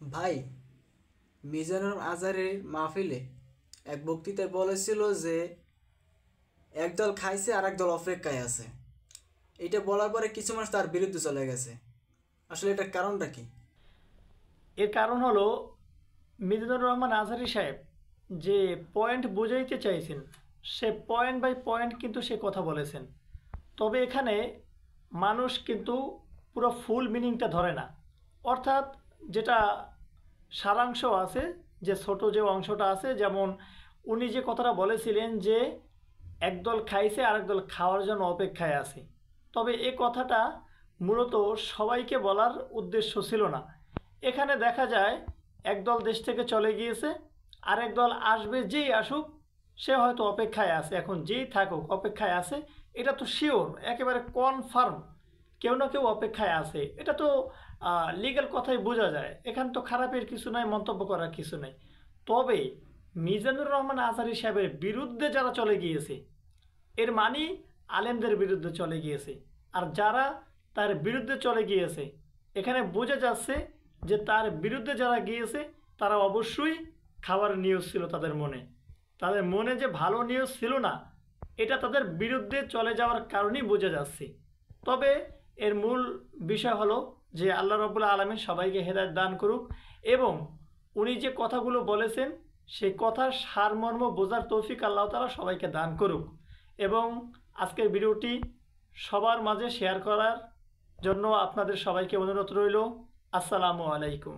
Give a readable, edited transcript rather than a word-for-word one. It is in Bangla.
ভাই, মিজানুর আজহারের মাহফিলে এক বক্তৃতায় বলেছিল যে একদল খাইছে আর একদল অপেক্ষায় আছে। এটা বলার পরে কিছু মানুষ তার বিরুদ্ধে চলে গেছে। আসলে এটার কারণটা কি? এর কারণ হলো মিজানুর রহমান আজহারী সাহেব যে পয়েন্ট বোঝাইতে চাইছেন, সে পয়েন্ট বাই পয়েন্ট কিন্তু সে কথা বলেছেন। তবে এখানে মানুষ কিন্তু পুরো ফুল মিনিংটা ধরে না। অর্থাৎ যেটা সারাংশ আছে, যে ছোট যে অংশটা আছে, যেমন উনি যে কথাটা বলেছিলেন যে একদল খাইছে আর একদল খাওয়ার জন্য অপেক্ষায় আছে। তবে এ কথাটা মূলত সবাইকে বলার উদ্দেশ্য ছিল না। এখানে দেখা যায় একদল দেশ থেকে চলে গিয়েছে, আর একদল আসবে, যেই আসুক সে হয়তো অপেক্ষায় আছে। এখন যেই থাকুক অপেক্ষায় আছে, এটা তো শিওর, একেবারে কনফার্ম কেউ না কেউ অপেক্ষায় আছে। এটা তো লিগ্যাল কথাই বোঝা যায়। এখানে তো খারাপের কিছু নাই, মন্তব্য করার কিছু নাই। তবে মিজানুর রহমান আজহারী সাহেবের বিরুদ্ধে যারা চলে গিয়েছে, এর মানে আলেমদের বিরুদ্ধে চলে গিয়েছে। আর যারা তার বিরুদ্ধে চলে গিয়েছে, এখানে বোঝা যাচ্ছে যে তার বিরুদ্ধে যারা গিয়েছে তারা অবশ্যই খাবার নিউজ ছিল তাদের মনে। তাদের মনে যে ভালো নিউজ ছিল না, এটা তাদের বিরুদ্ধে চলে যাওয়ার কারণেই বোঝা যাচ্ছে। তবে এর মূল বিষয় হলো যে আল্লাহ রাব্বুল আলামিন সবাইকে হেদায়েত দান করুক, এবং উনি যে কথাগুলো বলেছেন সেই কথার সারমর্ম বোঝার তৌফিক আল্লাহ তাআলা সবাইকে দান করুক। এবং আজকের ভিডিওটি সবার মাঝে শেয়ার করার জন্য আপনাদের সবাইকে অনুরোধ রইল। আসসালামু আলাইকুম।